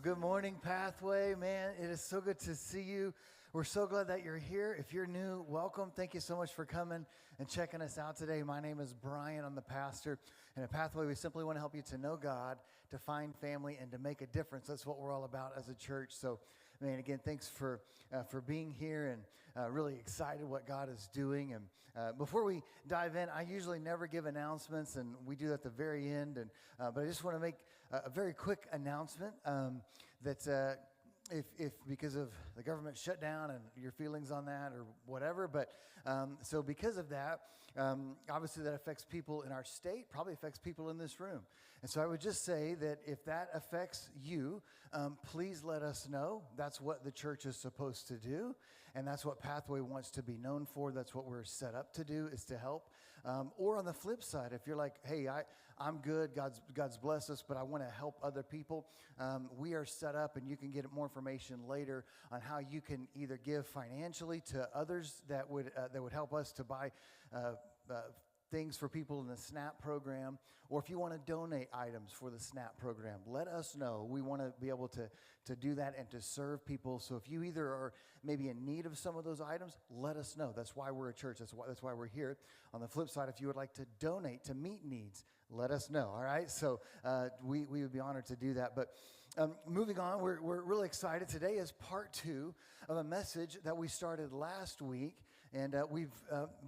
Good morning, Pathway. Man, it is so good to see you. We're so glad that you're here. If you're new, welcome. Thank you so much for coming and checking us out today. My name is Brian. I'm the pastor. And at Pathway, we simply want to help you to know God, to find family, and to make a difference. That's what we're all about as a church. So, man, again, thanks for being here, and really excited what God is doing. And before we dive in, I usually never give announcements, and we do that at the very end. But I just want to make a very quick announcement that if because of the government shutdown and your feelings on that or whatever, but so because of that, obviously that affects people in our state, probably affects people in this room. And so I would just say that if that affects you, please let us know. That's what the church is supposed to do, and that's what Pathway wants to be known for. That's what we're set up to do, is to help. Or on the flip side, if you're like, hey, I'm good, God's blessed us, but I want to help other people, we are set up, and you can get more information later on how you can either give financially to others that would help us to buy things for people in the SNAP program, or if you want to donate items for the SNAP program, let us know. We want to be able to do that and to serve people. So if you either are maybe in need of some of those items, let us know. That's why we're a church. That's why we're here. On the flip side, if you would like to donate to meet needs, let us know. All right. So we would be honored to do that. But moving on, we're really excited. Today is part 2 of a message that we started last week. And we've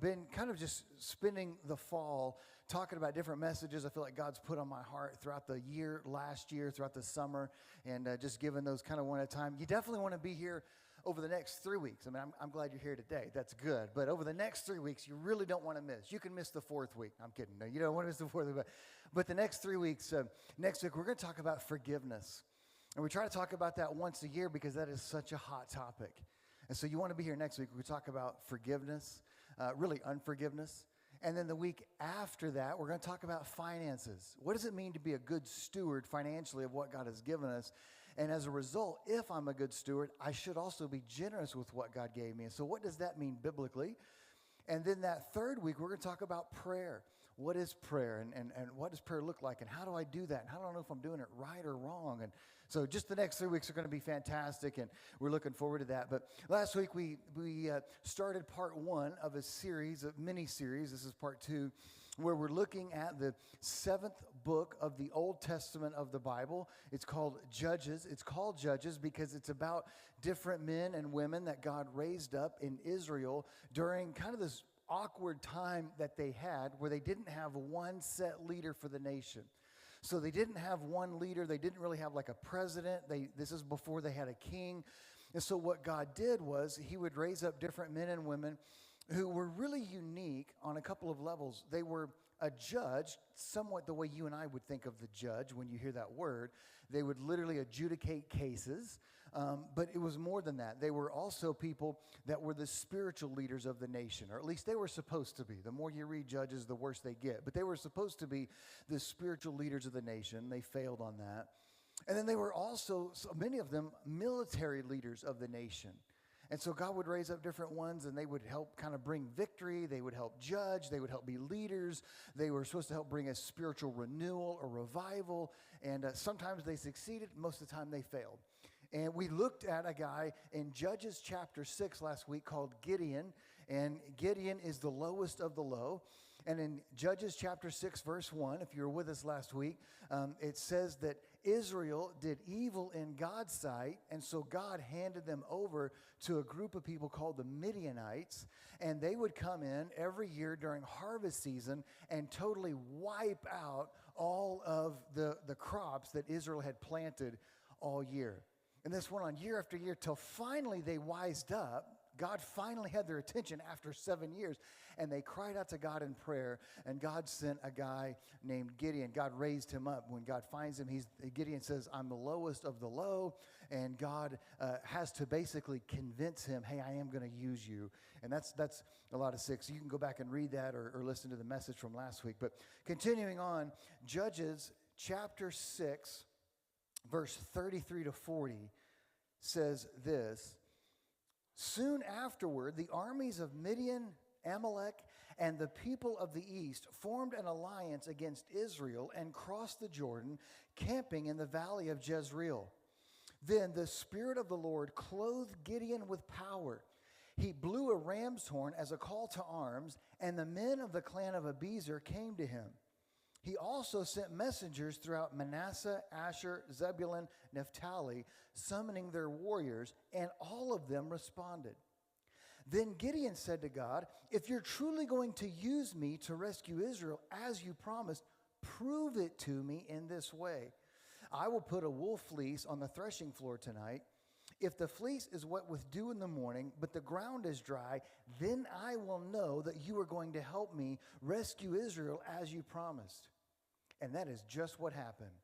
been kind of just spending the fall talking about different messages I feel like God's put on my heart throughout the year, last year, throughout the summer, and just giving those kind of one at a time. You definitely want to be here over the next 3 weeks. I mean, I'm glad you're here today. That's good. But over the next 3 weeks, you really don't want to miss. You can miss the 4th week. I'm kidding. No, you don't want to miss the 4th week. But the next 3 weeks, next week, we're going to talk about forgiveness. And we try to talk about that once a year because that is such a hot topic. And so you want to be here next week. We talk about forgiveness, really unforgiveness. And then the week after that, we're going to talk about finances. What does it mean to be a good steward financially of what God has given us? And as a result, if I'm a good steward, I should also be generous with what God gave me. And so what does that mean biblically? And then that 3rd week, we're going to talk about prayer. What is prayer, and what does prayer look like, and how do I do that, and how do I know if I'm doing it right or wrong? And so just the next 3 weeks are going to be fantastic, and we're looking forward to that. But last week we started part 1 of a series, a mini-series. This is part 2, where we're looking at the 7th book of the Old Testament of the Bible. It's called Judges. It's called Judges because it's about different men and women that God raised up in Israel during kind of this awkward time that they had where they didn't have one set leader for the nation. So they didn't have one leader. They didn't really have like a president. This is before they had a king. And so what God did was he would raise up different men and women who were really unique on a couple of levels. They were a judge, somewhat the way you and I would think of the judge when you hear that word. They would literally adjudicate cases, but it was more than that. They were also people that were the spiritual leaders of the nation, or at least they were supposed to be. The more you read Judges, the worse they get. But they were supposed to be the spiritual leaders of the nation. They failed on that. And then they were also, so many of them, military leaders of the nation. And so God would raise up different ones, and they would help kind of bring victory. They would help judge. They would help be leaders. They were supposed to help bring a spiritual renewal or revival. And sometimes they succeeded. Most of the time they failed. And we looked at a guy in Judges chapter 6 last week called Gideon. And Gideon is the lowest of the low. And in Judges chapter 6, verse 1, if you were with us last week, it says that Israel did evil in God's sight, and so God handed them over to a group of people called the Midianites, and they would come in every year during harvest season and totally wipe out all of the crops that Israel had planted all year. And this went on year after year till finally they wised up. God finally had their attention after 7 years, and they cried out to God in prayer, and God sent a guy named Gideon. God raised him up. When God finds him, Gideon says, I'm the lowest of the low, and God has to basically convince him, hey, I am going to use you. And that's a lot of 6. You can go back and read that or listen to the message from last week. But continuing on, Judges chapter 6, verse 33 to 40 says this. Soon afterward, the armies of Midian, Amalek, and the people of the east formed an alliance against Israel and crossed the Jordan, camping in the valley of Jezreel. Then the Spirit of the Lord clothed Gideon with power. He blew a ram's horn as a call to arms, and the men of the clan of Abiezer came to him. He also sent messengers throughout Manasseh, Asher, Zebulun, Naphtali, summoning their warriors, and all of them responded. Then Gideon said to God, "If you're truly going to use me to rescue Israel as you promised, prove it to me in this way. I will put a wool fleece on the threshing floor tonight. If the fleece is wet with dew in the morning, but the ground is dry, then I will know that you are going to help me rescue Israel as you promised." And that is just what happened.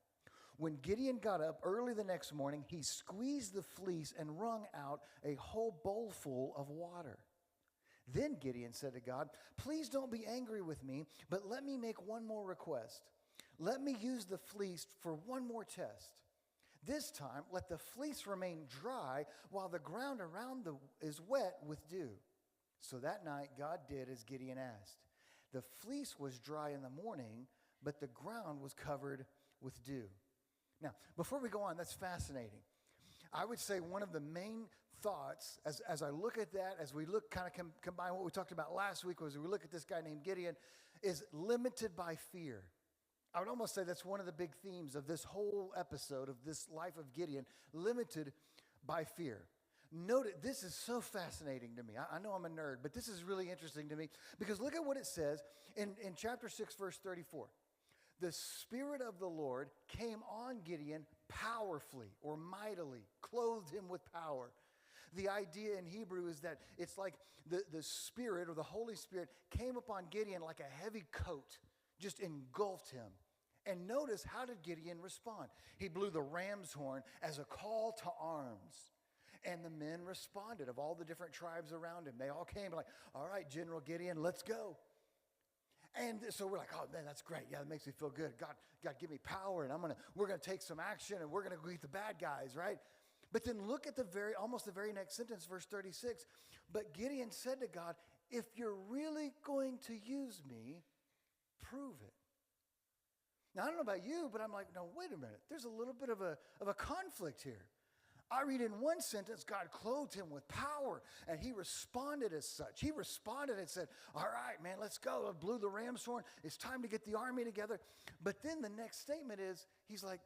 When Gideon got up early the next morning, he squeezed the fleece and wrung out a whole bowlful of water. Then Gideon said to God, "Please don't be angry with me, but let me make one more request. Let me use the fleece for one more test. This time, let the fleece remain dry while the ground around is wet with dew." So that night, God did as Gideon asked. The fleece was dry in the morning, but the ground was covered with dew. Now, before we go on, that's fascinating. I would say one of the main thoughts, as I look at that, as we look, kind of combine what we talked about last week, as we look at this guy named Gideon, is limited by fear. I would almost say that's one of the big themes of this whole episode of this life of Gideon, limited by fear. Note it, this is so fascinating to me. I know I'm a nerd, but this is really interesting to me because look at what it says in chapter 6, verse 34. The Spirit of the Lord came on Gideon powerfully or mightily, clothed him with power. The idea in Hebrew is that it's like the Spirit or the Holy Spirit came upon Gideon like a heavy coat, just engulfed him. And notice, how did Gideon respond? He blew the ram's horn as a call to arms. And the men responded of all the different tribes around him. They all came like, "All right, General Gideon, let's go." And so we're like, "Oh man, that's great. Yeah, that makes me feel good. God, give me power, and we're gonna take some action, and we're gonna go eat the bad guys, right?" But then look at almost the very next sentence, verse 36. But Gideon said to God, "If you're really going to use me, prove it." Now I don't know about you, but I'm like, no, wait a minute. There's a little bit of a conflict here. I read in one sentence, God clothed him with power, and he responded as such. He responded and said, "All right, man, let's go." I blew the ram's horn. It's time to get the army together. But then the next statement is, he's like,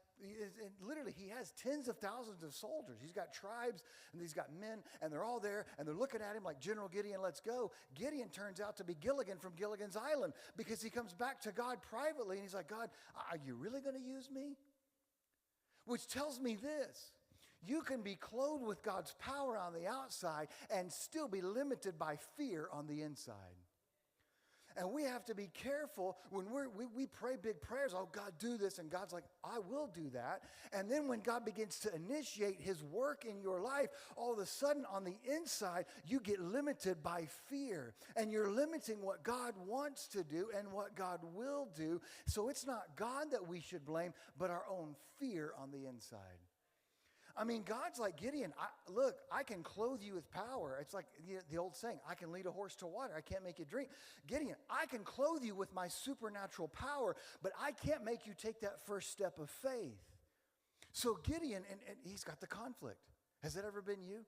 literally, he has tens of thousands of soldiers. He's got tribes, and he's got men, and they're all there, and they're looking at him like, "General Gideon, let's go." Gideon turns out to be Gilligan from Gilligan's Island because he comes back to God privately, and he's like, "God, are you really going to use me?" Which tells me this. You can be clothed with God's power on the outside and still be limited by fear on the inside. And we have to be careful when we pray big prayers. "Oh, God, do this." And God's like, "I will do that." And then when God begins to initiate his work in your life, all of a sudden on the inside, you get limited by fear. And you're limiting what God wants to do and what God will do. So it's not God that we should blame, but our own fear on the inside. I mean, God's like, "Gideon, look, I can clothe you with power." It's like the old saying, "I can lead a horse to water. I can't make you drink." Gideon, I can clothe you with my supernatural power, but I can't make you take that first step of faith. So Gideon, and he's got the conflict. Has that ever been you?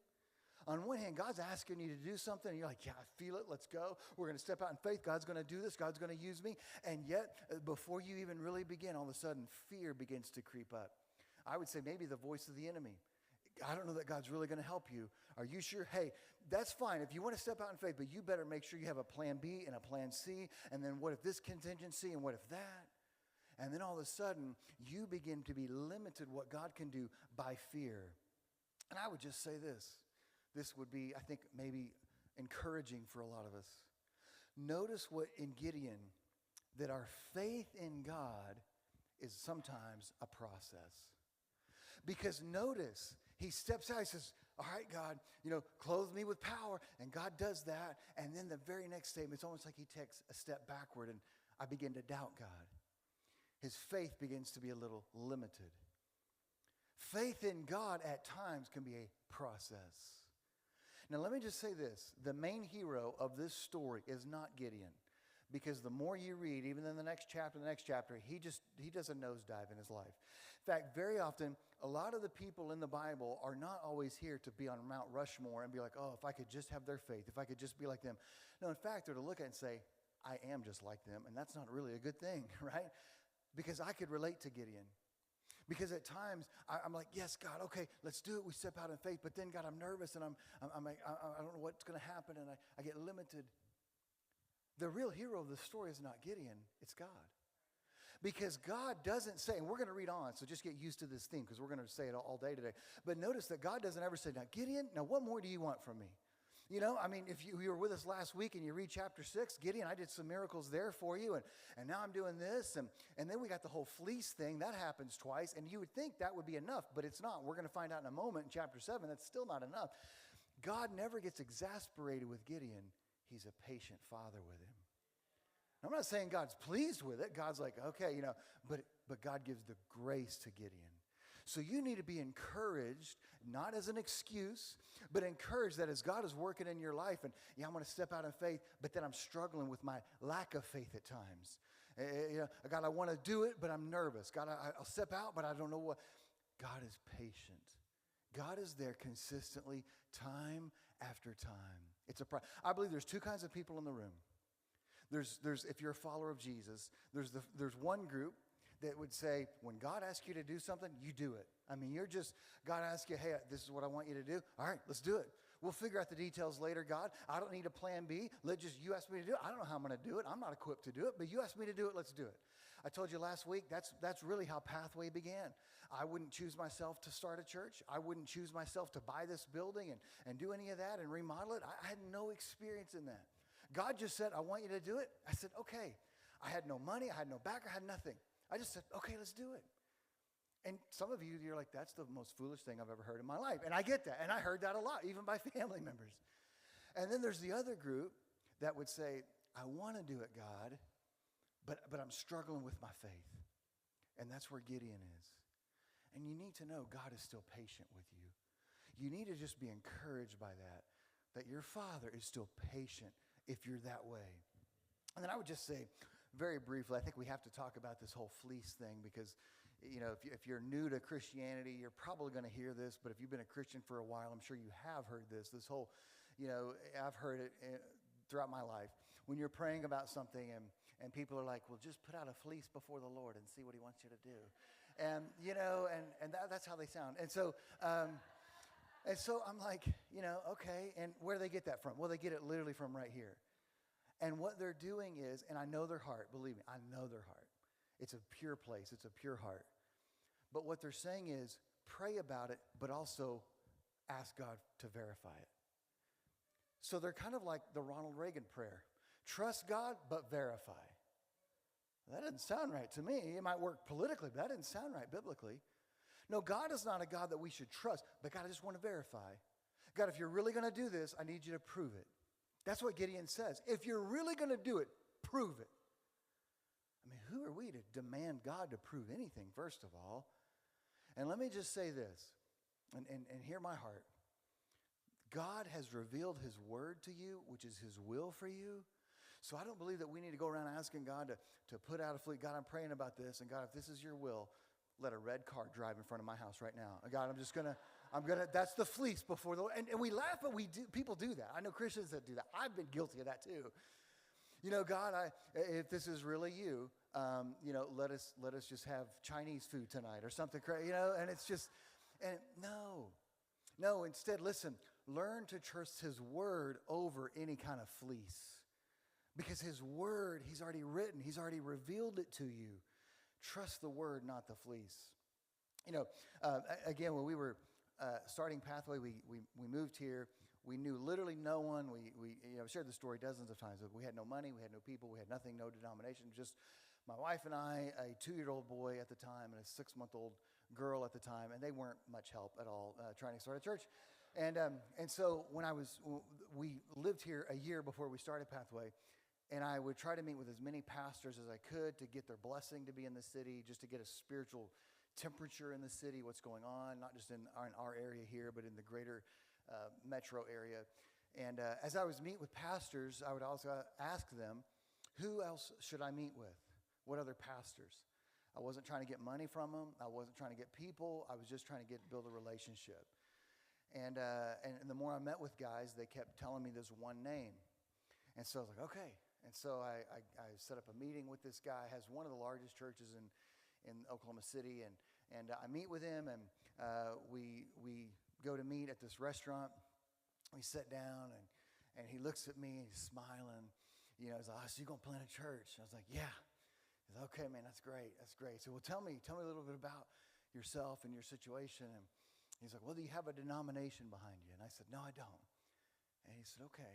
On one hand, God's asking you to do something, and you're like, "Yeah, I feel it. Let's go. We're going to step out in faith. God's going to do this. God's going to use me." And yet, before you even really begin, all of a sudden, fear begins to creep up. I would say maybe the voice of the enemy. "I don't know that God's really going to help you. Are you sure?" Hey, that's fine. If you want to step out in faith, but you better make sure you have a plan B and a plan C. And then what if this contingency and what if that? And then all of a sudden, you begin to be limited what God can do by fear. And I would just say this. This would be, I think, maybe encouraging for a lot of us. Notice what in Gideon, that our faith in God is sometimes a process. Because notice, he steps out, he says, "All right, God, clothe me with power." And God does that. And then the very next statement, it's almost like he takes a step backward, and I begin to doubt God. His faith begins to be a little limited. Faith in God at times can be a process. Now, let me just say this. The main hero of this story is not Gideon. Because the more you read, even in the next chapter, he does a nosedive in his life. In fact, very often, a lot of the people in the Bible are not always here to be on Mount Rushmore and be like, oh, if I could just have their faith, if I could just be like them. No, in fact, they're to look at it and say, I am just like them, and that's not really a good thing, right? Because I could relate to Gideon. Because at times, I'm like, yes, God, okay, let's do it. We step out in faith, but then, God, I'm nervous, and I'm like, I don't know what's going to happen, and I get limited. The real hero of the story is not Gideon, it's God. Because God doesn't say, and we're going to read on, so just get used to this theme because we're going to say it all day today. But notice that God doesn't ever say, now, Gideon, now what more do you want from me? You know, I mean, if you were with us last week and you read chapter 6, Gideon, I did some miracles there for you, and now I'm doing this. And then we got the whole fleece thing. That happens twice, and you would think that would be enough, but it's not. We're going to find out in a moment in chapter 7 that's still not enough. God never gets exasperated with Gideon. He's a patient father with him. I'm not saying God's pleased with it. God's like, okay, you know, but God gives the grace to Gideon. So you need to be encouraged, not as an excuse, but encouraged that as God is working in your life, and yeah, I'm going to step out in faith, but then I'm struggling with my lack of faith at times. You know, God, I want to do it, but I'm nervous. God, I'll step out, but I don't know what. God is patient. God is there consistently, time after time. I believe there's two kinds of people in the room. There's if you're a follower of Jesus, there's one group that would say, when God asks you to do something, you do it. I mean, God asks you, hey, this is what I want you to do. All right, let's do it. We'll figure out the details later, God. I don't need a plan B. You ask me to do it. I don't know how I'm going to do it. I'm not equipped to do it, but you asked me to do it. Let's do it. I told you last week, that's really how Pathway began. I wouldn't choose myself to start a church. I wouldn't choose myself to buy this building and do any of that and remodel it. I had no experience in that. God just said, I want you to do it. I said, okay. I had no money. I had no backer. I had nothing. I just said, okay, let's do it. And some of you, you're like, that's the most foolish thing I've ever heard in my life. And I get that. And I heard that a lot, even by family members. And then there's the other group that would say, I want to do it, God, but I'm struggling with my faith. And that's where Gideon is. And you need to know God is still patient with you. You need to just be encouraged by that your Father is still patient if you're that way. And then I would just say, very briefly, I think we have to talk about this whole fleece thing because, you know, if you're new to Christianity, you're probably going to hear this, but if you've been a Christian for a while, I'm sure you have heard this whole, you know, I've heard it throughout my life. When you're praying about something and people are like, well, just put out a fleece before the Lord and see what he wants you to do. And, you know, and that's how they sound. And so I'm like, you know, okay, and where do they get that from? Well, they get it literally from right here. And what they're doing is, and I know their heart, believe me, I know their heart. It's a pure place. It's a pure heart. But what they're saying is, pray about it, but also ask God to verify it. So they're kind of like the Ronald Reagan prayer. Trust God, but verify. That doesn't sound right to me. It might work politically, but that doesn't sound right biblically. No, God is not a God that we should trust, but God, I just want to verify. God, if you're really going to do this, I need you to prove it. That's what Gideon says. If you're really going to do it, prove it. I mean, who are we to demand God to prove anything, first of all? And let me just say this, and hear my heart. God has revealed his word to you, which is his will for you. So I don't believe that we need to go around asking God to put out a fleet. God, I'm praying about this. And God, if this is your will, let a red car drive in front of my house right now. And God, that's the fleece before the Lord. And we laugh, but people do that. I know Christians that do that. I've been guilty of that too. You know, God, if this is really you, you know, let us just have Chinese food tonight or something crazy, you know, and it's just, and no, instead, listen, learn to trust his word over any kind of fleece. Because his word, he's already written, he's already revealed it to you. Trust the word, not the fleece. You know, again, when we were starting Pathway, we moved here. We knew literally no one. We shared the story dozens of times. We had no money, we had no people, we had nothing, no denomination. Just my wife and I, a 2-year-old boy at the time, and a 6-month-old girl at the time, and they weren't much help at all trying to start a church. And so we lived here a year before we started Pathway. And I would try to meet with as many pastors as I could to get their blessing to be in the city, just to get a spiritual temperature in the city, what's going on, not just in our area here, but in the greater metro area. And as I was meeting with pastors, I would also ask them, who else should I meet with? What other pastors? I wasn't trying to get money from them. I wasn't trying to get people. I was just trying to build a relationship. And the more I met with guys, they kept telling me this one name. And so I was like, okay. And so I set up a meeting with this guy, has one of the largest churches in Oklahoma City. And I meet with him, and we go to meet at this restaurant. We sit down, and he looks at me, he's smiling. You know, he's like, oh, so you're going to plant a church? I was like, yeah. He's like, okay, man, that's great. That's great. So, well, tell me a little bit about yourself and your situation. And he's like, well, do you have a denomination behind you? And I said, no, I don't. And he said, okay.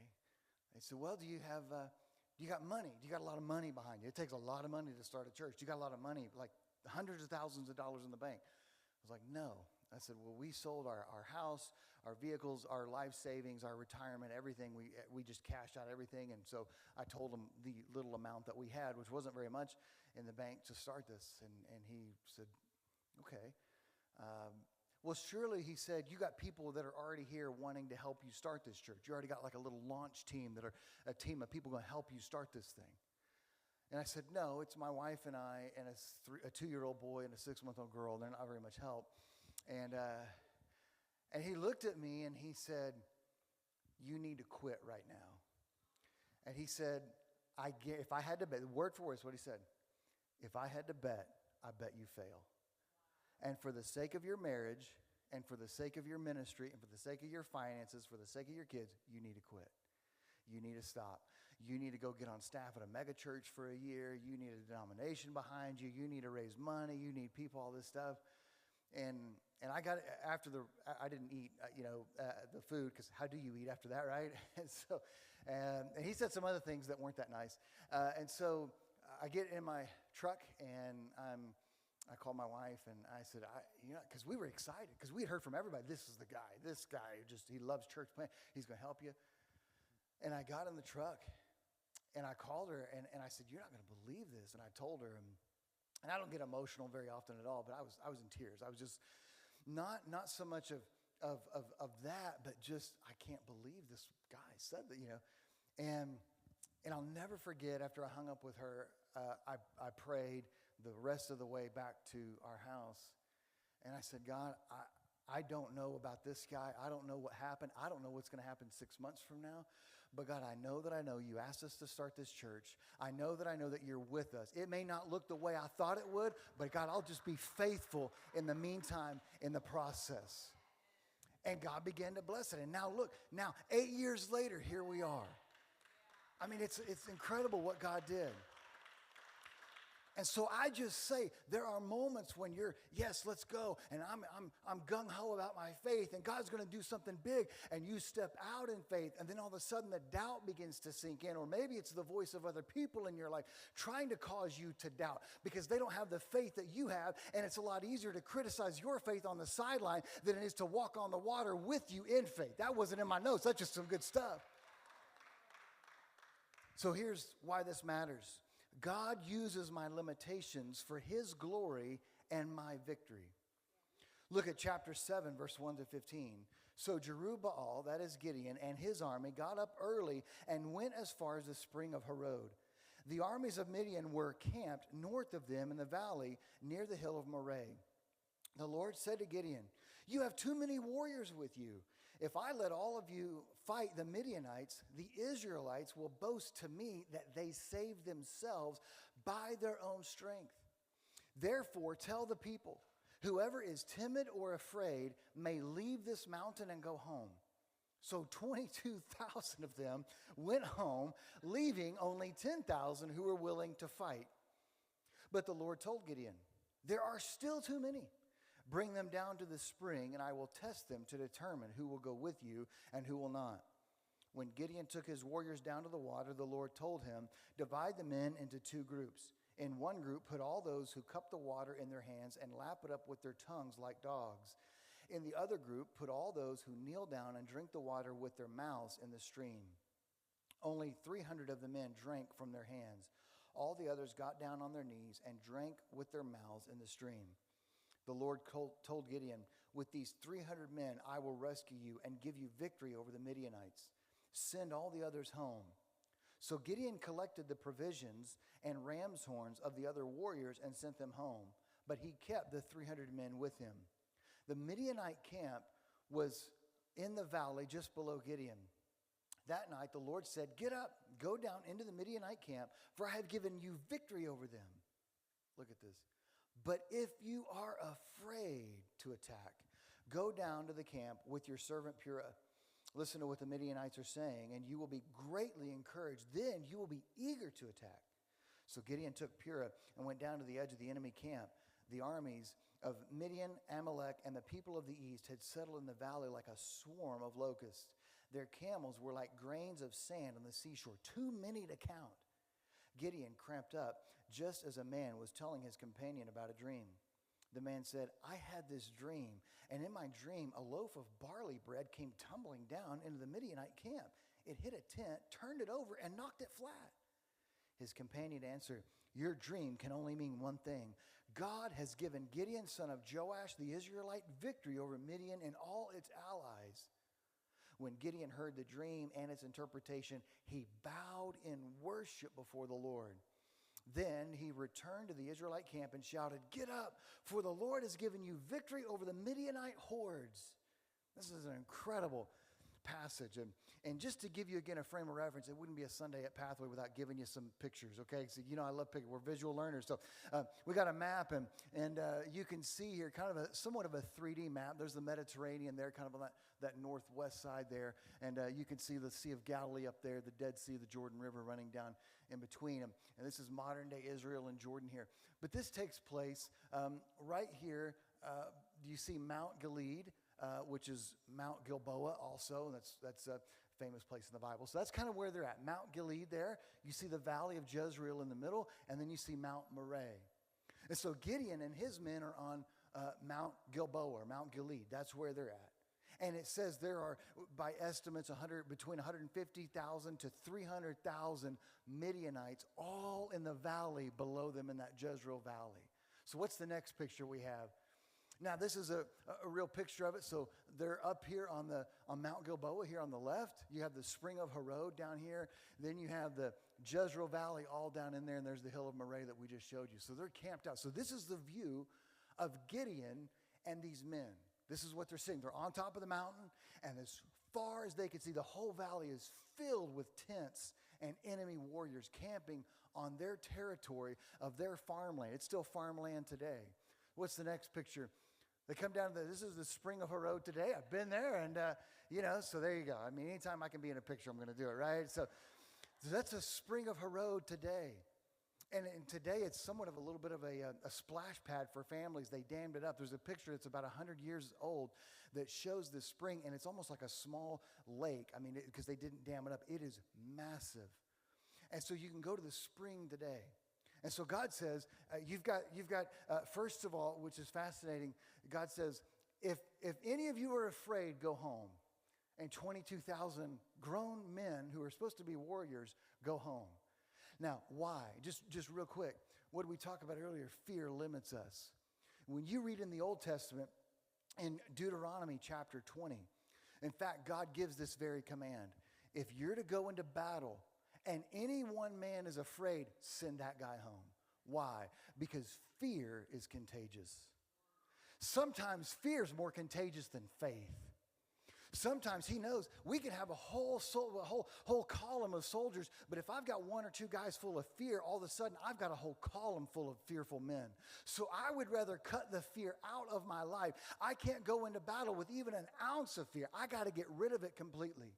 I said, well, do you got money? Do you got a lot of money behind you? It takes a lot of money to start a church. Do you got a lot of money, like hundreds of thousands of dollars in the bank? I was like, no. I said, well, we sold our house, our vehicles, our life savings, our retirement, everything. We just cashed out everything. And so I told him the little amount that we had, which wasn't very much, in the bank to start this. And he said, okay. Well, surely, he said, you got people that are already here wanting to help you start this church. You already got like a little launch team that are a team of people going to help you start this thing. And I said, no, it's my wife and I and a 2-year-old boy and a 6-month-old girl. They're not very much help. And he looked at me and he said, you need to quit right now. And he said, if I had to bet, word for word is what he said, if I had to bet, I bet you fail. And for the sake of your marriage, and for the sake of your ministry, and for the sake of your finances, for the sake of your kids, you need to quit. You need to stop. You need to go get on staff at a mega church for a year. You need a denomination behind you. You need to raise money. You need people, all this stuff. And I got it after I didn't eat, the food, because how do you eat after that, right? And so, and he said some other things that weren't that nice. And so I get in my truck, and I called my wife, and I said, because we were excited, because we had heard from everybody, this is the guy. This guy, he loves church plant. He's going to help you. And I got in the truck, and I called her, and I said, you're not going to believe this. And I told her, and I don't get emotional very often at all, but I was in tears. I was just not so much of that, but just, I can't believe this guy said that, And I'll never forget, after I hung up with her, I prayed the rest of the way back to our house. And I said, God, I don't know about this guy. I don't know what happened. I don't know what's going to happen 6 months from now. But God, I know you asked us to start this church. I know that you're with us. It may not look the way I thought it would, but God, I'll just be faithful in the meantime, in the process. And God began to bless it. And now look, 8 years later, here we are. I mean, it's incredible what God did. And so I just say, there are moments when you're, yes, let's go, and I'm gung-ho about my faith, and God's going to do something big, and you step out in faith, and then all of a sudden the doubt begins to sink in, or maybe it's the voice of other people in your life trying to cause you to doubt because they don't have the faith that you have, and it's a lot easier to criticize your faith on the sideline than it is to walk on the water with you in faith. That wasn't in my notes. That's just some good stuff. So here's why this matters. God uses my limitations for his glory and my victory. Look at chapter 7, verse 1 to 15. So Jerubbaal, that is Gideon, and his army got up early and went as far as the spring of Harod. The armies of Midian were camped north of them in the valley near the hill of Moreh. The Lord said to Gideon, you have too many warriors with you. If I let all of you fight the Midianites, the Israelites will boast to me that they saved themselves by their own strength. Therefore, tell the people, whoever is timid or afraid may leave this mountain and go home. So 22,000 of them went home, leaving only 10,000 who were willing to fight. But the Lord told Gideon, there are still too many. Bring them down to the spring, and I will test them to determine who will go with you and who will not. When Gideon took his warriors down to the water, the Lord told him, divide the men into 2 groups. In one group, put all those who cup the water in their hands and lap it up with their tongues like dogs. In the other group, put all those who kneel down and drink the water with their mouths in the stream. Only 300 of the men drank from their hands. All the others got down on their knees and drank with their mouths in the stream. The Lord told Gideon, with these 300 men, I will rescue you and give you victory over the Midianites. Send all the others home. So Gideon collected the provisions and ram's horns of the other warriors and sent them home, but he kept the 300 men with him. The Midianite camp was in the valley just below Gideon. That night the Lord said, "Get up, go down into the Midianite camp, for I have given you victory over them." Look at this. "But if you are afraid to attack, go down to the camp with your servant Purah. Listen to what the Midianites are saying, and you will be greatly encouraged. Then you will be eager to attack." So Gideon took Purah and went down to the edge of the enemy camp. The armies of Midian, Amalek, and the people of the east had settled in the valley like a swarm of locusts. Their camels were like grains of sand on the seashore, too many to count. Gideon cramped up just as a man was telling his companion about a dream. The man said, "I had this dream, and in my dream a loaf of barley bread came tumbling down into the Midianite camp. It hit a tent, turned it over, and knocked it flat." His companion answered, "Your dream can only mean one thing. God has given Gideon, son of Joash, the Israelite, victory over Midian and all its allies." When Gideon heard the dream and its interpretation, he bowed in worship before the Lord. Then he returned to the Israelite camp and shouted, "Get up, for the Lord has given you victory over the Midianite hordes." This is an incredible passage. And just to give you, again, a frame of reference, it wouldn't be a Sunday at Pathway without giving you some pictures, okay? So, I love pictures. We're visual learners. So we got a map, and you can see here kind of somewhat of a 3D map. There's the Mediterranean there, kind of on that northwest side there. And you can see the Sea of Galilee up there, the Dead Sea, the Jordan River running down in between them. And this is modern-day Israel and Jordan here. But this takes place right here. Do you see Mount Gilead? Which is Mount Gilboa also. That's a famous place in the Bible. So that's kind of where they're at. Mount Gilead there. You see the valley of Jezreel in the middle, and then you see Mount Moriah. And so Gideon and his men are on Mount Gilboa or Mount Gilead. That's where they're at. And it says there are, by estimates, between 150,000 to 300,000 Midianites all in the valley below them in that Jezreel valley. So what's the next picture we have? Now, this is a real picture of it. So they're up here on Mount Gilboa here on the left. You have the spring of Harod down here. Then you have the Jezreel Valley all down in there, and there's the hill of Moriah that we just showed you. So they're camped out. So this is the view of Gideon and these men. This is what they're seeing. They're on top of the mountain, and as far as they can see, the whole valley is filled with tents and enemy warriors camping on their territory of their farmland. It's still farmland today. What's the next picture? They come down to this is the spring of Harod today. I've been there, and, so there you go. I mean, anytime I can be in a picture, I'm going to do it, right? So that's a spring of Harod today. And today it's somewhat of a little bit of a splash pad for families. They dammed it up. There's a picture that's about 100 years old that shows this spring, and it's almost like a small lake. I mean, because they didn't dam it up. It is massive. And so you can go to the spring today. And so God says, you've got first of all, which is fascinating, God says, if any of you are afraid, go home. And 22,000 grown men who are supposed to be warriors go home. Now, why? Just real quick, what did we talk about earlier? Fear limits us. When you read in the Old Testament, in Deuteronomy chapter 20, in fact, God gives this very command. If you're to go into battle, and any one man is afraid, send that guy home. Why? Because fear is contagious. Sometimes fear is more contagious than faith. Sometimes he knows we can have a whole column of soldiers, but if I've got one or two guys full of fear, all of a sudden I've got a whole column full of fearful men. So I would rather cut the fear out of my life. I can't go into battle with even an ounce of fear. I got to get rid of it completely.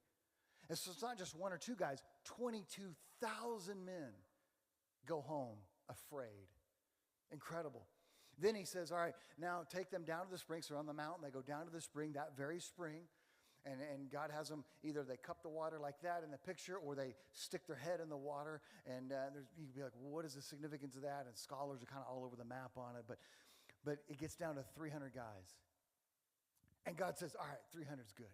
And so it's not just one or two guys, 22,000 men go home afraid. Incredible. Then he says, all right, now take them down to the spring. So they're on the mountain. They go down to the spring, that very spring. And God has them, either they cup the water like that in the picture, or they stick their head in the water. And you can be like, well, what is the significance of that? And scholars are kind of all over the map on it. But it gets down to 300 guys. And God says, all right, 300 is good.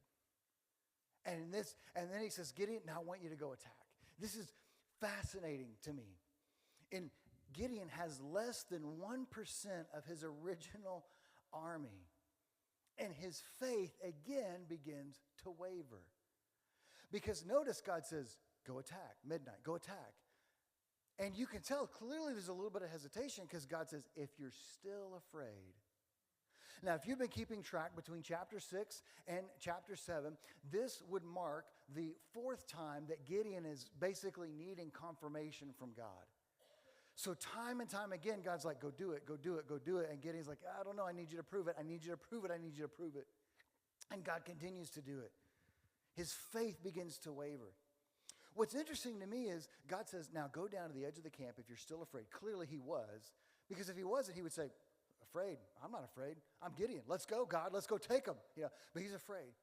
And then he says, Gideon, now I want you to go attack. This is fascinating to me. And Gideon has less than 1% of his original army. And his faith again begins to waver. Because notice God says, go attack. Midnight, go attack. And you can tell clearly there's a little bit of hesitation because God says, if you're still afraid. Now, if you've been keeping track between chapter 6 and chapter 7, this would mark the fourth time that Gideon is basically needing confirmation from God. So time and time again, God's like, go do it, go do it, go do it. And Gideon's like, I don't know, I need you to prove it. I need you to prove it. I need you to prove it. And God continues to do it. His faith begins to waver. What's interesting to me is God says, now go down to the edge of the camp if you're still afraid. Clearly he was, because if he wasn't, he would say, afraid? I'm not afraid. I'm Gideon. Let's go, God. Let's go take him. But he's afraid.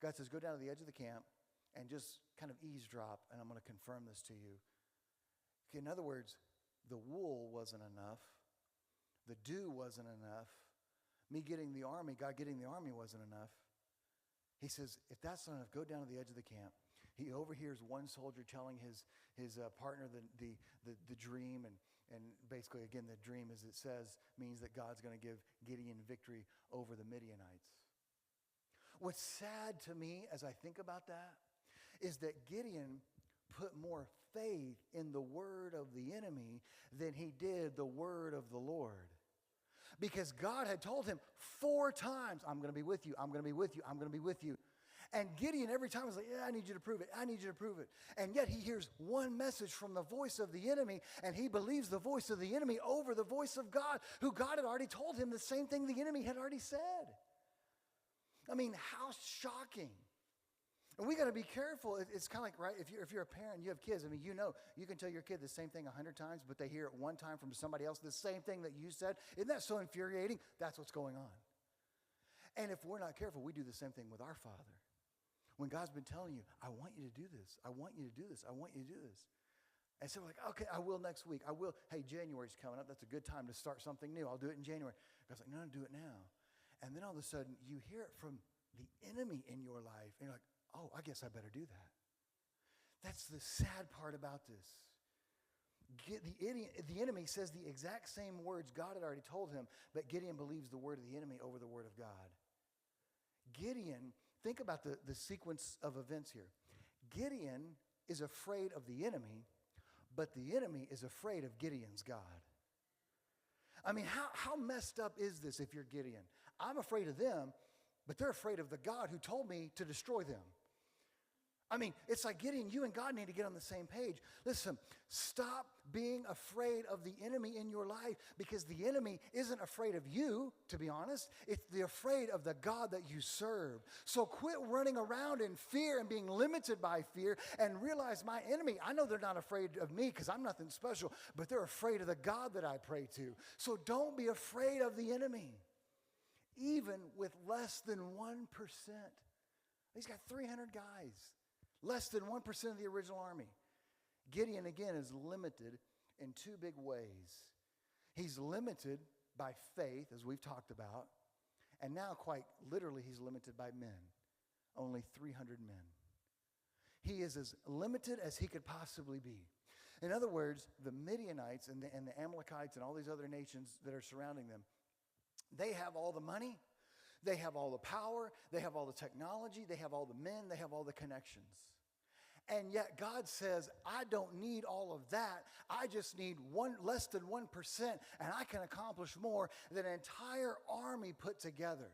God says, go down to the edge of the camp and just kind of eavesdrop, and I'm going to confirm this to you. Okay, in other words, the wool wasn't enough. The dew wasn't enough. Me getting the army, God getting the army wasn't enough. He says, if that's not enough, go down to the edge of the camp. He overhears one soldier telling his partner the dream, and basically, again, the dream, as it says, means that God's going to give Gideon victory over the Midianites. What's sad to me as I think about that is that Gideon put more faith in the word of the enemy than he did the word of the Lord. Because God had told him 4 times, I'm going to be with you, I'm going to be with you, I'm going to be with you. And Gideon every time was like, yeah, I need you to prove it. I need you to prove it. And yet he hears one message from the voice of the enemy, and he believes the voice of the enemy over the voice of God, who God had already told him the same thing the enemy had already said. I mean, how shocking. And we got to be careful. It's kind of like, right, if you're a parent, you have kids. I mean, you can tell your kid the same thing 100 times, but they hear it one time from somebody else, the same thing that you said. Isn't that so infuriating? That's what's going on. And if we're not careful, we do the same thing with our Father. When God's been telling you, I want you to do this. I want you to do this. I want you to do this. And so we're like, okay, I will next week. I will. Hey, January's coming up. That's a good time to start something new. I'll do it in January. God's like, no, do it now. And then all of a sudden, you hear it from the enemy in your life. And you're like, oh, I guess I better do that. That's the sad part about this. The enemy says the exact same words God had already told him, but Gideon believes the word of the enemy over the word of God. Gideon, think about the sequence of events here. Gideon is afraid of the enemy, but the enemy is afraid of Gideon's God. I mean, how messed up is this if you're Gideon? I'm afraid of them, but they're afraid of the God who told me to destroy them. I mean, it's like Gideon, you and God need to get on the same page. Listen, stop being afraid of the enemy in your life, because the enemy isn't afraid of you, to be honest. It's afraid of the God that you serve. So quit running around in fear and being limited by fear, and realize my enemy, I know they're not afraid of me because I'm nothing special, but they're afraid of the God that I pray to. So don't be afraid of the enemy, even with less than 1%. He's got 300 guys. Less than 1% of the original army. Gideon, again, is limited in 2 big ways. He's limited by faith, as we've talked about, and now quite literally he's limited by men. Only 300 men. He is as limited as he could possibly be. In other words, the Midianites and the Amalekites and all these other nations that are surrounding them, they have all the money, they have all the power, they have all the technology, they have all the men, they have all the connections. And yet God says, I don't need all of that. I just need less than 1%, and I can accomplish more than an entire army put together.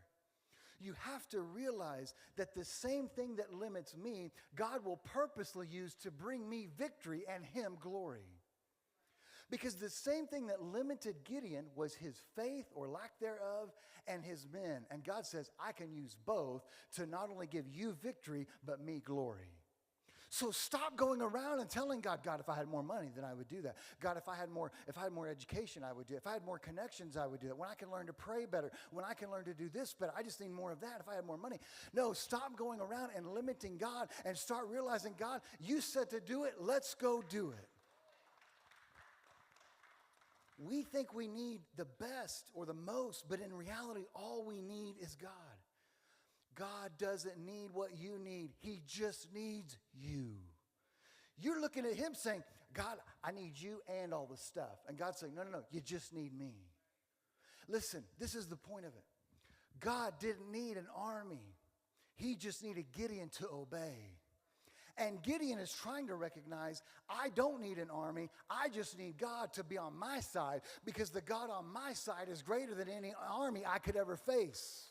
You have to realize that the same thing that limits me, God will purposely use to bring me victory and him glory. Because the same thing that limited Gideon was his faith or lack thereof and his men. And God says, I can use both to not only give you victory, but me glory. So stop going around and telling God, if I had more money, then I would do that. God, if I had more education, I would do it. If I had more connections, I would do that. When I can learn to pray better, when I can learn to do this better, I just need more of that if I had more money. No, stop going around and limiting God and start realizing, God, you said to do it, let's go do it. We think we need the best or the most, but in reality, all we need is God. God doesn't need what you need. He just needs you. You're looking at him saying, God, I need you and all the stuff. And God's saying, no, you just need me. Listen, this is the point of it. God didn't need an army. He just needed Gideon to obey. And Gideon is trying to recognize, I don't need an army. I just need God to be on my side, because the God on my side is greater than any army I could ever face.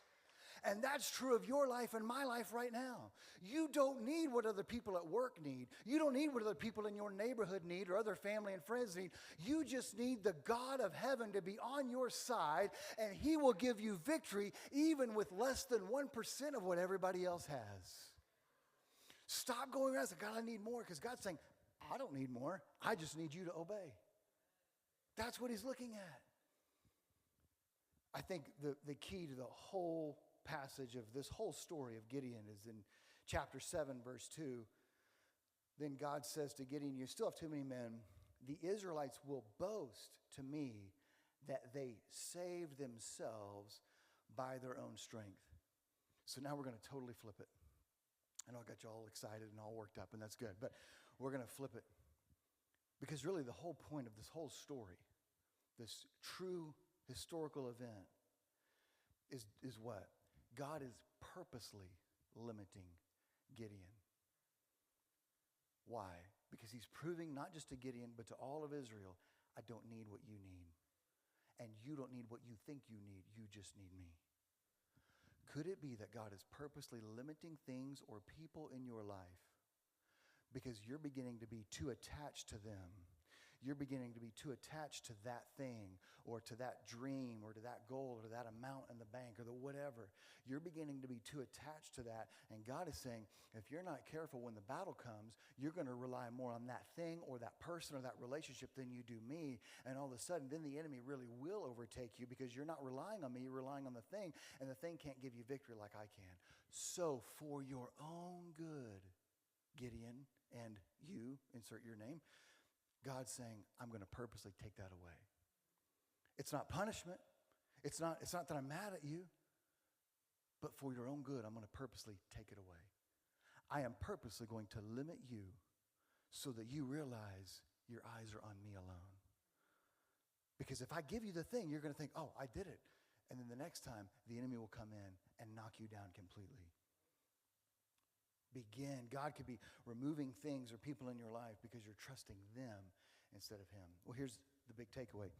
And that's true of your life and my life right now. You don't need what other people at work need. You don't need what other people in your neighborhood need or other family and friends need. You just need the God of heaven to be on your side, and he will give you victory even with less than 1% of what everybody else has. Stop going around and say, God, I need more, because God's saying, I don't need more. I just need you to obey. That's what he's looking at. I think the key to the whole passage of this whole story of Gideon is in chapter 7, verse 2. Then God says to Gideon, you still have too many men. The Israelites will boast to me that they saved themselves by their own strength. So now we're going to totally flip it. I know I got you all excited and all worked up, and that's good. But we're going to flip it. Because really the whole point of this whole story, this true historical event, is what? God is purposely limiting Gideon. Why? Because he's proving not just to Gideon, but to all of Israel, I don't need what you need. And you don't need what you think you need. You just need me. Could it be that God is purposely limiting things or people in your life because you're beginning to be too attached to them? You're beginning to be too attached to that thing or to that dream or to that goal or to that amount in the bank or the whatever. You're beginning to be too attached to that. And God is saying, if you're not careful when the battle comes, you're going to rely more on that thing or that person or that relationship than you do me. And all of a sudden, then the enemy really will overtake you because you're not relying on me, you're relying on the thing. And the thing can't give you victory like I can. So for your own good, Gideon and you, insert your name, God's saying, I'm going to purposely take that away. It's not punishment. It's not that I'm mad at you. But for your own good, I'm going to purposely take it away. I am purposely going to limit you so that you realize your eyes are on me alone. Because if I give you the thing, you're going to think, oh, I did it. And then the next time, the enemy will come in and knock you down completely. God could be removing things or people in your life because you're trusting them instead of him. Well, here's the big takeaway.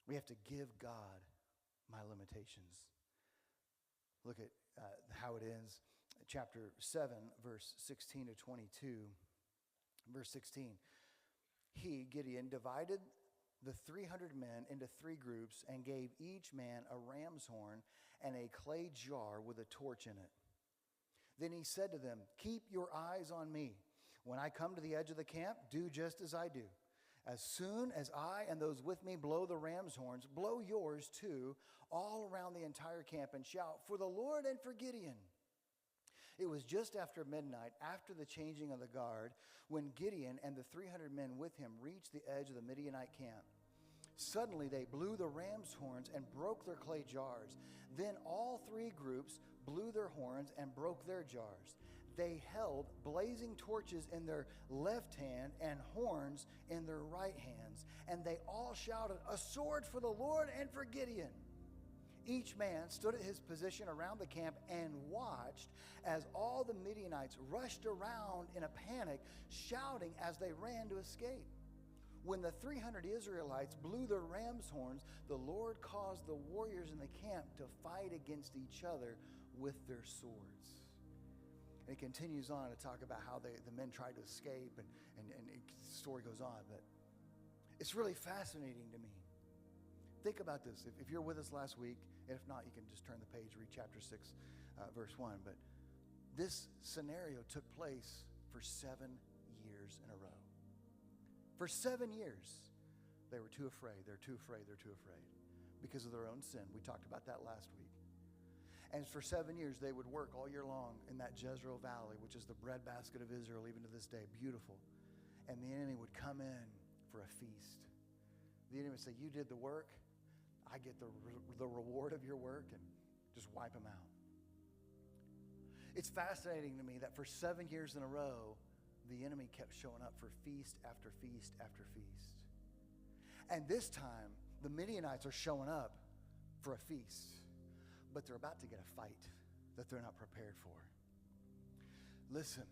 We have to give God my limitations. Look at how it ends. Chapter 7, verse 16 to 22. Verse 16. He, Gideon, divided the 300 men into 3 groups and gave each man a ram's horn and a clay jar with a torch in it. Then he said to them, keep your eyes on me. When I come to the edge of the camp, do just as I do. As soon as I and those with me blow the ram's horns, blow yours too, all around the entire camp, and shout, for the Lord and for Gideon. It was just after midnight, after the changing of the guard, when Gideon and the 300 men with him reached the edge of the Midianite camp. Suddenly they blew the ram's horns and broke their clay jars. Then all 3 groups blew their horns and broke their jars. They held blazing torches in their left hand and horns in their right hands. And they all shouted, a sword for the Lord and for Gideon. Each man stood at his position around the camp and watched as all the Midianites rushed around in a panic, shouting as they ran to escape. When the 300 Israelites blew their ram's horns, the Lord caused the warriors in the camp to fight against each other with their swords. And it continues on to talk about how the men tried to escape, and the story goes on. But it's really fascinating to me. Think about this. If you're with us last week, and if not, you can just turn the page, read chapter 6, verse 1. But this scenario took place for 7 years in a row. For 7 years, they were too afraid. They're too afraid. They're too afraid because of their own sin. We talked about that last week. And for 7 years, they would work all year long in that Jezreel Valley, which is the breadbasket of Israel, even to this day. Beautiful. And the enemy would come in for a feast. The enemy would say, you did the work. I get the reward of your work, and just wipe them out. It's fascinating to me that for 7 years in a row, the enemy kept showing up for feast after feast after feast. And this time, the Midianites are showing up for a feast, but they're about to get a fight that they're not prepared for. Listen,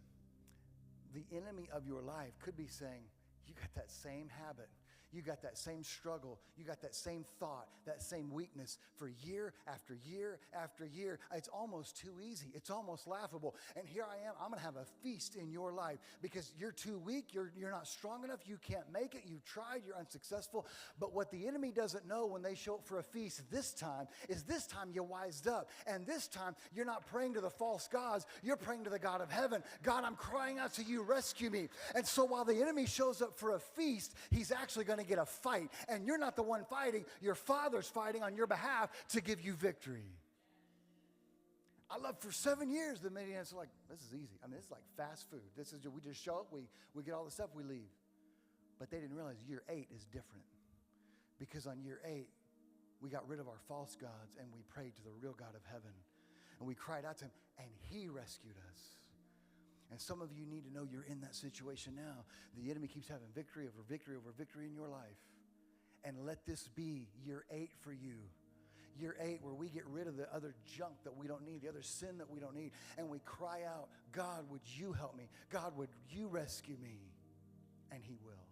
the enemy of your life could be saying, you got that same habit. You got that same struggle. You got that same thought, that same weakness for year after year after year. It's almost too easy. It's almost laughable. And here I am. I'm going to have a feast in your life because you're too weak. You're not strong enough. You can't make it. You've tried. You're unsuccessful. But what the enemy doesn't know when they show up for a feast this time is this time you wised up. And this time you're not praying to the false gods. You're praying to the God of heaven. God, I'm crying out to you. Rescue me. And so while the enemy shows up for a feast, he's actually going to get a fight, and you're not the one fighting. Your Father's fighting on your behalf to give you victory. I love for 7 years the Midianites are like, this is easy. I mean, this is like fast food. This is, we just show up, we get all the stuff, we leave. But they didn't realize year 8 is different, because on year 8 we got rid of our false gods and we prayed to the real God of heaven, and we cried out to him, and he rescued us. And some of you need to know you're in that situation now. The enemy keeps having victory over victory over victory in your life. And let this be year 8 for you. Year 8 where we get rid of the other junk that we don't need, the other sin that we don't need. And we cry out, God, would you help me? God, would you rescue me? And he will.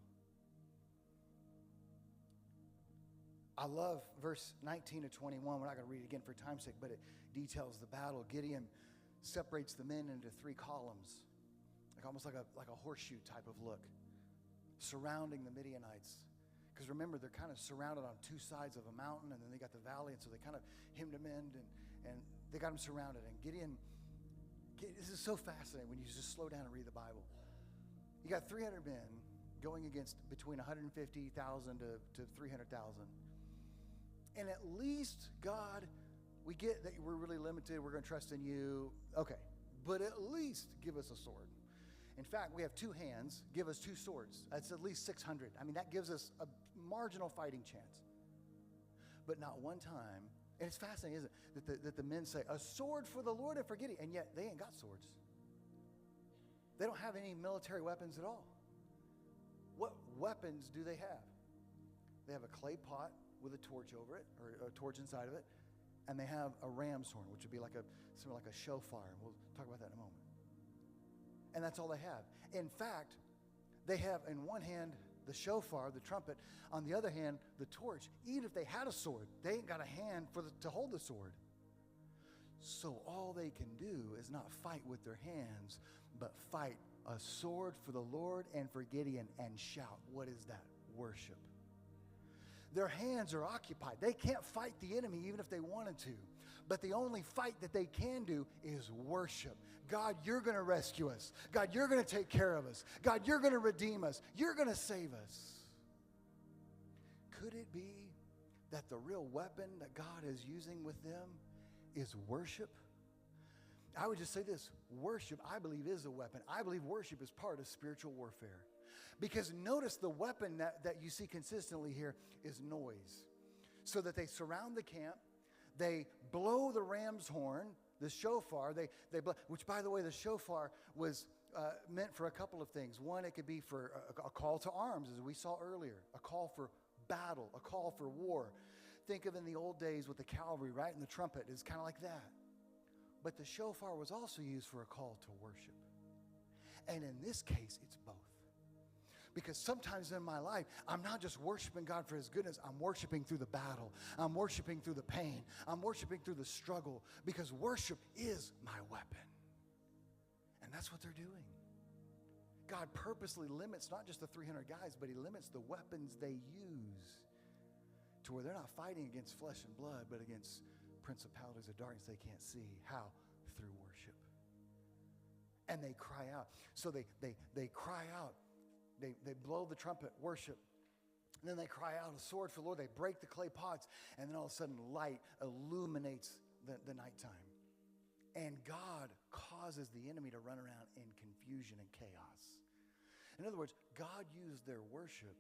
I love verse 19 to 21. We're not going to read it again for time's sake, but it details the battle. Gideon separates the men into 3 columns. Almost like a horseshoe type of look, surrounding the Midianites. Because remember, they're kind of surrounded on 2 sides of a mountain, and then they got the valley, and so they kind of hemmed them in, and they got them surrounded. And Gideon, this is so fascinating when you just slow down and read the Bible. You got 300 men going against between 150,000 to 300,000. And at least, God, we get that we're really limited, we're going to trust in you. Okay, but at least give us a sword. In fact, we have 2 hands. Give us 2 swords. That's at least 600. I mean, that gives us a marginal fighting chance. But not one time, and it's fascinating, isn't it, that the men say, a sword for the Lord and for Gideon, and yet they ain't got swords. They don't have any military weapons at all. What weapons do they have? They have a clay pot with a torch over it, or a torch inside of it, and they have a ram's horn, which would be sort of like a shofar. And we'll talk about that in a moment. And that's all they have. In fact, they have in one hand the shofar, the trumpet. On the other hand, the torch. Even if they had a sword, they ain't got a hand to hold the sword. So all they can do is not fight with their hands, but fight a sword for the Lord and for Gideon and shout. What is that? Worship. Their hands are occupied. They can't fight the enemy even if they wanted to. But the only fight that they can do is worship. God, you're going to rescue us. God, you're going to take care of us. God, you're going to redeem us. You're going to save us. Could it be that the real weapon that God is using with them is worship? I would just say this. Worship, I believe, is a weapon. I believe worship is part of spiritual warfare. Because notice the weapon that you see consistently here is noise. So that they surround the camp. They blow the ram's horn, the shofar. They blow, which, by the way, the shofar was meant for a couple of things. One, it could be for a call to arms, as we saw earlier. A call for battle, a call for war. Think of in the old days with the cavalry, right? And the trumpet is kind of like that. But the shofar was also used for a call to worship. And in this case, it's both. Because sometimes in my life, I'm not just worshiping God for his goodness. I'm worshiping through the battle. I'm worshiping through the pain. I'm worshiping through the struggle. Because worship is my weapon. And that's what they're doing. God purposely limits not just the 300 guys, but he limits the weapons they use to where they're not fighting against flesh and blood, but against principalities of darkness they can't see. How? Through worship. And they cry out. So they cry out. They blow the trumpet, worship. And then they cry out, a sword for the Lord. They break the clay pots. And then all of a sudden, light illuminates the nighttime. And God causes the enemy to run around in confusion and chaos. In other words, God used their worship.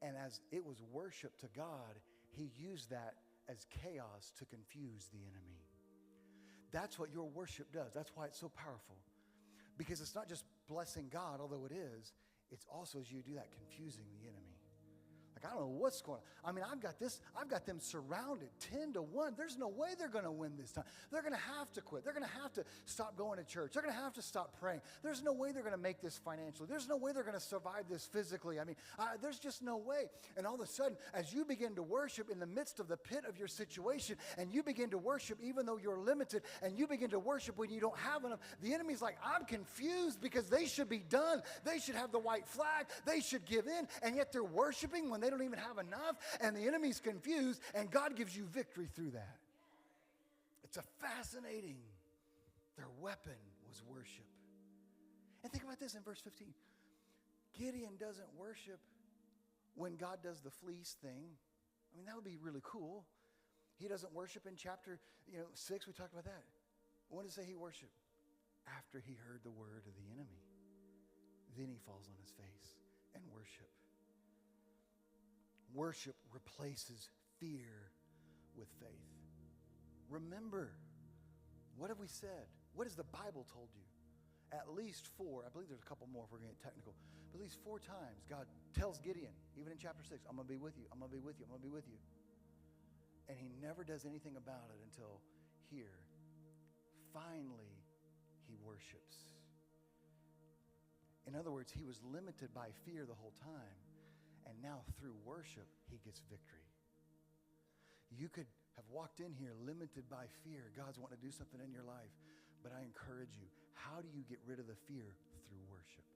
And as it was worship to God, he used that as chaos to confuse the enemy. That's what your worship does. That's why it's so powerful. Because it's not just blessing God, although it is. It's also, as you do that, confusing the enemy. Like, I don't know what's going on. I mean, I've got them surrounded 10-1. There's no way they're going to win this time. They're going to have to quit. They're going to have to stop going to church. They're going to have to stop praying. There's no way they're going to make this financially. There's no way they're going to survive this physically. I mean, there's just no way. And all of a sudden, as you begin to worship in the midst of the pit of your situation, and you begin to worship even though you're limited, and you begin to worship when you don't have enough, the enemy's like, I'm confused because they should be done. They should have the white flag. They should give in. And yet they're worshiping when they don't even have enough, and the enemy's confused, and God gives you victory through that. It's a fascinating. Their weapon was worship. And think about this in verse 15. Gideon doesn't worship when God does the fleece thing. I mean, that would be really cool. He doesn't worship in chapter 6. We talked about that. When does it say he worshiped? After he heard the word of the enemy. Then he falls on his face and worship. Worship replaces fear with faith. Remember, what have we said? What has the Bible told you? At least 4, I believe there's a couple more if we're going to get technical, but at least 4 times God tells Gideon, even in chapter 6, I'm going to be with you, I'm going to be with you, I'm going to be with you. And he never does anything about it until here. Finally, he worships. In other words, he was limited by fear the whole time. And now through worship, he gets victory. You could have walked in here limited by fear. God's wanting to do something in your life. But I encourage you, how do you get rid of the fear? Through worship.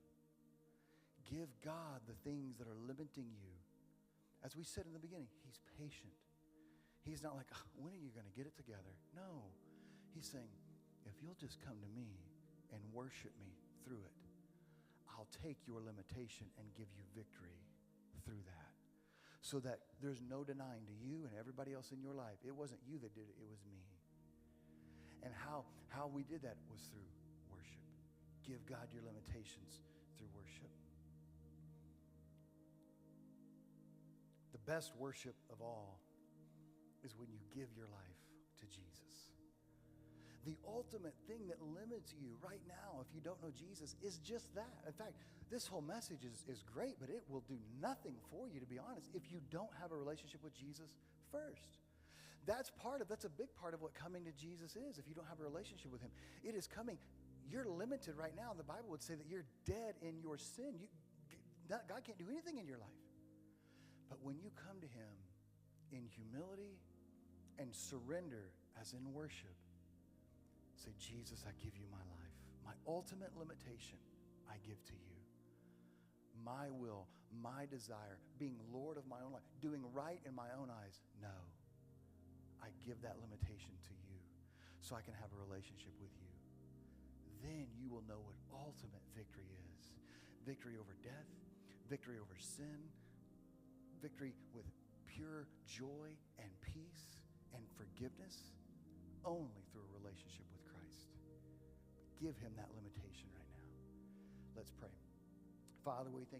Give God the things that are limiting you. As we said in the beginning, he's patient. He's not like, oh, when are you going to get it together? No. He's saying, if you'll just come to me and worship me through it, I'll take your limitation and give you victory through that. So that there's no denying to you and everybody else in your life, it wasn't you that did it, it was me. And how we did that was through worship. Give God your limitations through worship. The best worship of all is when you give your life to Jesus. The ultimate thing that limits you right now, if you don't know Jesus, is just that. In fact, this whole message is great, but it will do nothing for you, to be honest, if you don't have a relationship with Jesus first. That's a big part of what coming to Jesus is, if you don't have a relationship with him. It is coming. You're limited right now. The Bible would say that you're dead in your sin. God can't do anything in your life. But when you come to him in humility and surrender, as in worship, say, Jesus, I give you my life. My ultimate limitation, I give to you. My will, my desire, being Lord of my own life, doing right in my own eyes, no. I give that limitation to you so I can have a relationship with you. Then you will know what ultimate victory is. Victory over death, victory over sin, victory with pure joy and peace and forgiveness only through a relationship with Christ. Give him that limitation right now. Let's pray. Father, we thank you.